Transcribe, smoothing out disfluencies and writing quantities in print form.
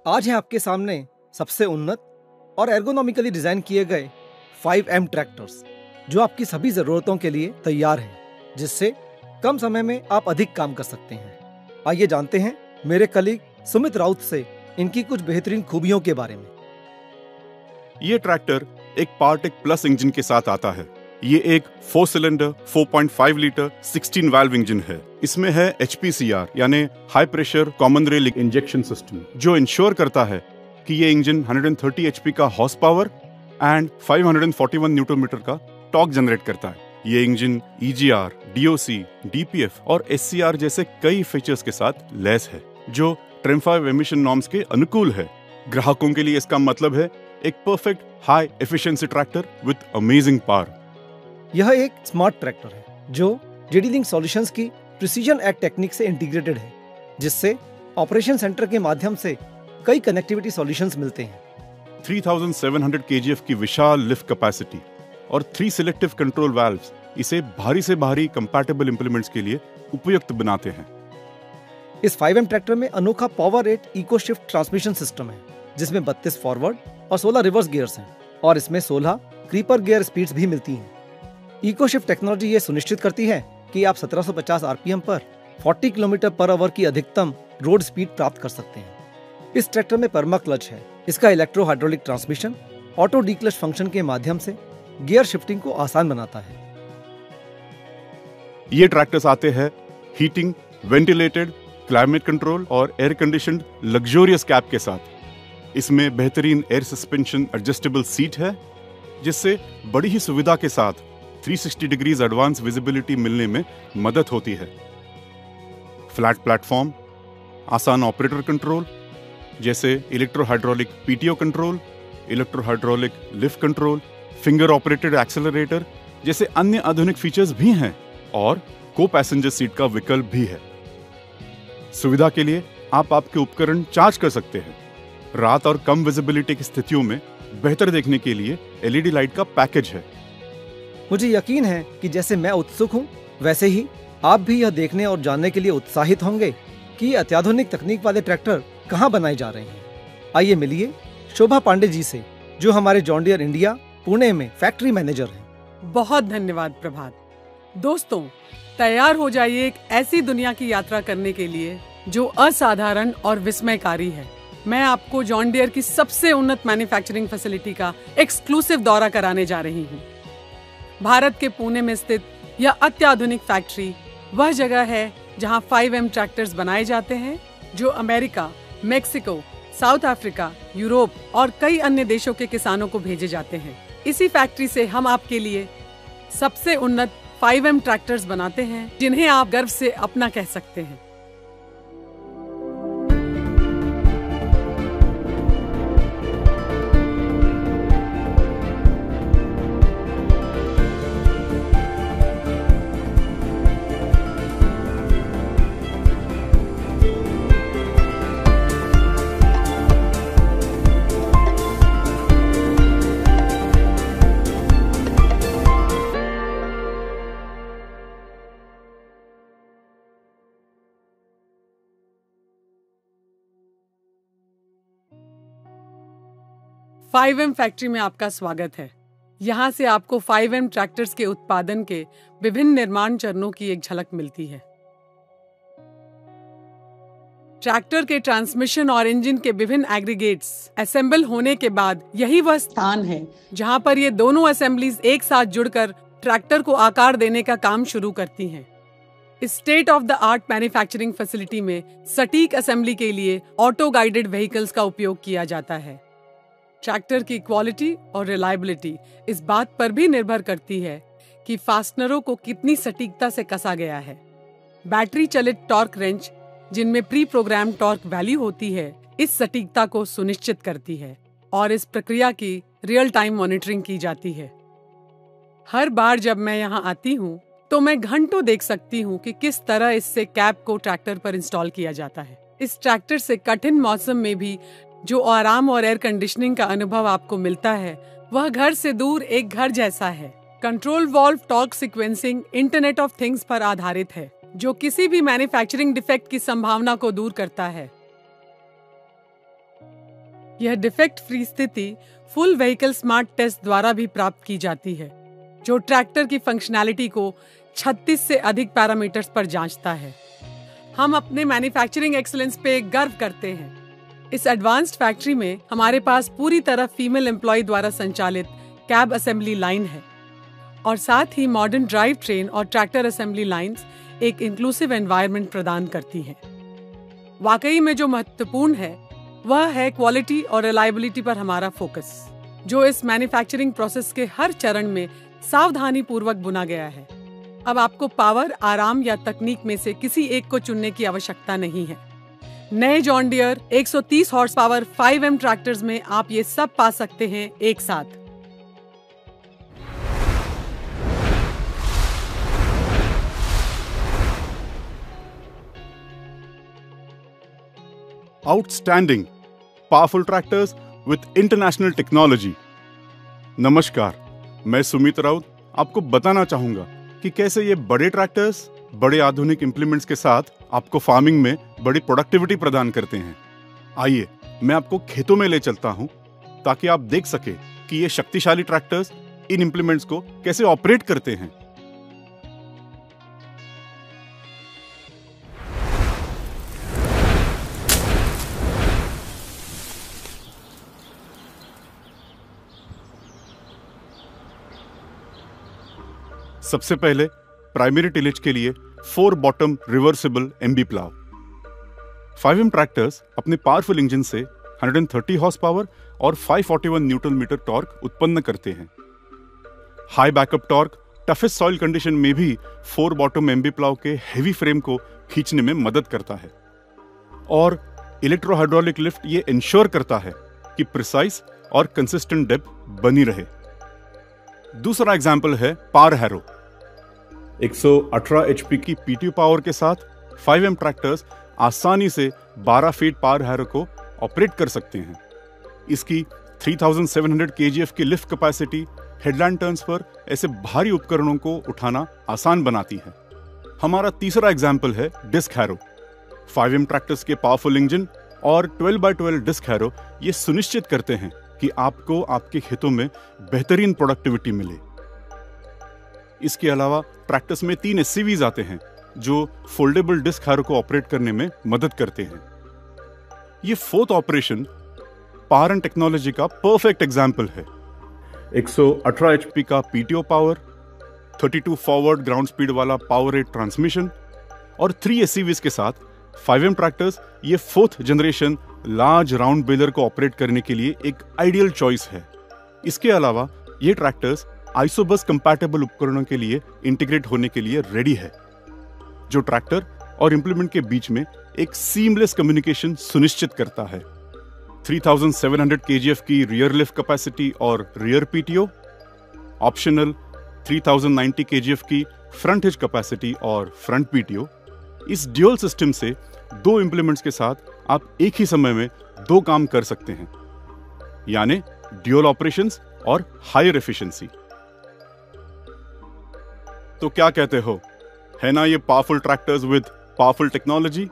आज है आपके सामने सबसे उन्नत और एर्गोनॉमिकली डिजाइन किए गए 5M ट्रैक्टर्स, जो आपकी सभी जरूरतों के लिए तैयार हैं, जिससे कम समय में आप अधिक काम कर सकते हैं। आइए जानते हैं मेरे कलीग सुमित राउत से इनकी कुछ बेहतरीन खूबियों के बारे में। ये ट्रैक्टर एक पावरटेक प्लस इंजन के साथ आता है। ये एक 4 सिलेंडर 4.5 लीटर 16 वाल्व इंजन है। इसमें है HPCR यानी high pressure common rail injection system, जो इंश्योर करता है कि ये इंजन 130 HP का horse power and 541 newton metre का टॉर्क जनरेट करता है। ये इंजन EGR, DOC, DPF और SCR जैसे कई फीचर्स के साथ लैस है, जो TREM 5 एमिशन नॉर्म्स के अनुकूल है। ग्राहकों के लिए इसका मतलब है एक perfect high efficiency tractor with amazing power. यह एक स्मार्ट ट्रैक्टर है जो JD Link सॉल्यूशंस की प्रिसीजन एग टेक्निक से इंटीग्रेटेड है, जिससे ऑपरेशन सेंटर के माध्यम से कई कनेक्टिविटी सॉल्यूशंस मिलते हैं। 3700 kgf की विशाल लिफ्ट कैपेसिटी और 3 सिलेक्टिव कंट्रोल वाल्व्स इसे भारी से भारी कंपैटिबल इंप्लीमेंट्स के लिए उपयुक्त बनाते हैं। इस 5M ट्रैक्टर में अनोखा power rate eco shift transmission system है, जिसमें 32 फॉरवर्ड और 16 रिवर्स गियर्स हैं, और इसमें 16 क्रीपर गियर स्पीड्स भी मिलती हैं। इको शिफ्ट टेक्नोलॉजी ये सुनिश्चित करती है कि आप 1750 RPM पर 40 किलोमीटर पर आवर की अधिकतम रोड स्पीड प्राप्त कर सकते हैं। इस ट्रैक्टर में पर्मा क्लच है। इसका electro hydraulic transmission auto declutch function के माध्यम से गियर शिफ्टिंग को आसान बनाता है। ये ट्रैक्टर्स आते हैं हीटिंग, वेंटिलेटेड, क्लाइमेट कंट्रोल और एयर कंडीशनड लग्जरियस कैब के साथ। इसमें बेहतरीन एयर सस्पेंशन एडजस्टेबल सीट है, जिससे बड़ी ही सुविधा के साथ 360 डिग्रीज एडवांस विजिबिलिटी मिलने में मदद होती है। फ्लैट प्लेटफॉर्म, आसान ऑपरेटर कंट्रोल जैसे electro hydraulic PTO control, electro hydraulic lift control, finger operated accelerator जैसे अन्य आधुनिक फीचर्स भी हैं, और को पैसेंजर सीट का विकल्प भी है। सुविधा के लिए आप आपके उपकरण चार्ज कर सकते हैं। रात और कम विजिबिलिटी की स्थितियों में बेहतर देखने के लिए LED लाइट का पैकेज है। मुझे यकीन है कि जैसे मैं उत्सुक हूँ, वैसे ही आप भी यह देखने और जानने के लिए उत्साहित होंगे कि ये अत्याधुनिक तकनीक वाले ट्रैक्टर कहाँ बनाए जा रहे हैं। आइए मिलिए शोभा पांडे जी से, जो हमारे जॉन डियर इंडिया पुणे में फैक्ट्री मैनेजर हैं। बहुत धन्यवाद प्रभात। दोस्तों, तैयार हो जाइए एक ऐसी दुनिया की यात्रा करने के लिए जो असाधारण और विस्मयकारी है। मैं आपको जॉन डियर की सबसे उन्नत मैन्युफैक्चरिंग फैसिलिटी का एक्सक्लूसिव दौरा कराने जा रही हूँ। भारत के पुणे में स्थित यह अत्याधुनिक फैक्ट्री वह जगह है जहां 5M ट्रैक्टर्स बनाए जाते हैं, जो America, Mexico, south Africa, Europe और कई अन्य देशों के किसानों को भेजे जाते हैं। इसी फैक्ट्री से हम आपके लिए सबसे उन्नत 5M ट्रैक्टर्स बनाते हैं, जिन्हें आप गर्व से अपना कह सकते हैं। फाइव एम फैक्ट्री में आपका स्वागत है। यहाँ से आपको 5M ट्रैक्टर्स के उत्पादन के विभिन्न निर्माण चरणों की एक झलक मिलती है। ट्रैक्टर के ट्रांसमिशन और इंजन के विभिन्न एग्रीगेट्स असेंबल होने के बाद यही वह स्थान है जहाँ पर ये दोनों असेंबलीज एक साथ जुड़कर ट्रैक्टर को आकार देने का काम शुरू करती हैं। इस state of the art manufacturing facility में सटीक असेंबली के लिए ऑटो गाइडेड व्हीकल्स का उपयोग किया जाता है। ट्रैक्टर की क्वालिटी और रिलायबिलिटी इस बात पर भी निर्भर करती है कि फास्टनरों को कितनी सटीकता से कसा गया है। बैटरी चलित टॉर्क रेंच, जिनमें प्री प्रोग्राम टॉर्क वैल्यू होती है, इस सटीकता को सुनिश्चित करती है और इस प्रक्रिया की रियल टाइम मॉनिटरिंग की जाती है। हर बार जब मैं यहाँ आती हूँ तो मैं घंटों देख सकती हूँ कि किस तरह इससे कैप को ट्रैक्टर पर इंस्टॉल किया जाता है। इस ट्रैक्टर से कठिन मौसम में भी जो आराम और एयर कंडीशनिंग का अनुभव आपको मिलता है, वह घर से दूर एक घर जैसा है। Control valve torque sequencing internet of things पर आधारित है, जो किसी भी मैन्युफैक्चरिंग डिफेक्ट की संभावना को दूर करता है। यह डिफेक्ट फ्री स्थिति फुल व्हीकल स्मार्ट टेस्ट द्वारा भी प्राप्त की जाती है, जो ट्रैक्टर की फंक्शनैलिटी को 36 से अधिक पैरामीटर्स पर जांचता है। हम अपने मैन्युफैक्चरिंग एक्सीलेंस पे गर्व करते हैं। इस एडवांस्ड फैक्ट्री में हमारे पास पूरी तरह फीमेल एम्प्लॉय द्वारा संचालित कैब असेंबली लाइन है और साथ ही मॉडर्न ड्राइव ट्रेन और ट्रैक्टर असेंबली लाइंस एक इंक्लूसिव एनवायरनमेंट प्रदान करती हैं। वाकई में जो महत्वपूर्ण है वह है क्वालिटी और रिलायबिलिटी पर हमारा फोकस, जो इस मैन्युफैक्चरिंग प्रोसेस के हर चरण में सावधानी पूर्वक बुना गया है। अब आपको पावर, आराम या तकनीक में से किसी एक को चुनने की आवश्यकता नहीं है। नए John Deere 130 horse power 5M tractors में आप ये सब पा सकते हैं एक साथ। Outstanding, powerful tractors with international technology। नमस्कार, मैं सुमित राउत आपको बताना चाहूंगा कि कैसे ये बड़े ट्रैक्टर्स बड़े आधुनिक इंप्लीमेंट्स के साथ आपको फार्मिंग में बड़ी प्रोडक्टिविटी प्रदान करते हैं। आइए मैं आपको खेतों में ले चलता हूं ताकि आप देख सके कि ये शक्तिशाली ट्रैक्टर्स इन इंप्लीमेंट्स को कैसे ऑपरेट करते हैं। सबसे पहले प्राइमरी टिलेज के लिए 4 bottom reversible MB plough. 5M tractors अपने पावरफुल इंजन से 130 हॉर्स पावर और 541 न्यूटन मीटर टॉर्क उत्पन्न करते हैं। High backup torque toughest soil condition में भी 4 बॉटम एमबी प्लाव के हेवी फ्रेम को खींचने में मदद करता है और इलेक्ट्रो हाइड्रोलिक लिफ्ट ये इंश्योर करता है कि प्रिसाइज और कंसिस्टेंट डेप्थ बनी रहे। दूसरा एग्जाम्पल है पावर हैरो। 118 HP की PTO पावर के साथ 5M ट्रैक्टर्स आसानी से 12 फीट पावर हैरो को ऑपरेट कर सकते हैं। इसकी 3700 kgf की lift capacity headland turns per ऐसे भारी उपकरणों को उठाना आसान बनाती है। हमारा तीसरा एग्जाम्पल है डिस्क हैरो। 5M ट्रैक्टर्स के पावरफुल इंजन और 12x12 डिस्क हैरो ये सुनिश्चित करते हैं कि आपको आपके खेतों में बेहतरीन प्रोडक्टिविटी मिले। इसके अलावा ट्रैक्टर्स में 3 SCVs आते हैं जो फोल्डेबल डिस्क हैरो को ऑपरेट करने में मदद करते हैं। ये 4th operation power and technology का परफेक्ट एग्जाम्पल है। 118 HP का PTO power, 32 forward ground speed वाला पावर रेट ट्रांसमिशन और 3 SCVs के साथ 5M ट्रैक्टर्स ये 4th generation large round baler को ऑपरेट करने के लिए एक आइडियल चॉइस है। इसके अलावा ये ट्रैक्टर्स आइसोबस कंपैटिबल उपकरणों के लिए इंटीग्रेट होने के लिए रेडी है, जो ट्रैक्टर और इंप्लीमेंट के बीच में एक सीमलेस कम्युनिकेशन सुनिश्चित करता है। 3700 kgf की रियर लिफ्ट कैपेसिटी और रियर PTO, ऑप्शनल 3090 kgf की फ्रंट हिच कैपेसिटी और फ्रंट PTO। इस ड्यूअल सिस्टम से 2 इंप्लीमेंट्स के साथ आप एक ही समय में 2 काम कर सकते हैं, यानी ड्यूअल ऑपरेशंस और हायर एफिशिएंसी। तो क्या कहते हो, है ना ये powerful tractors with powerful technology?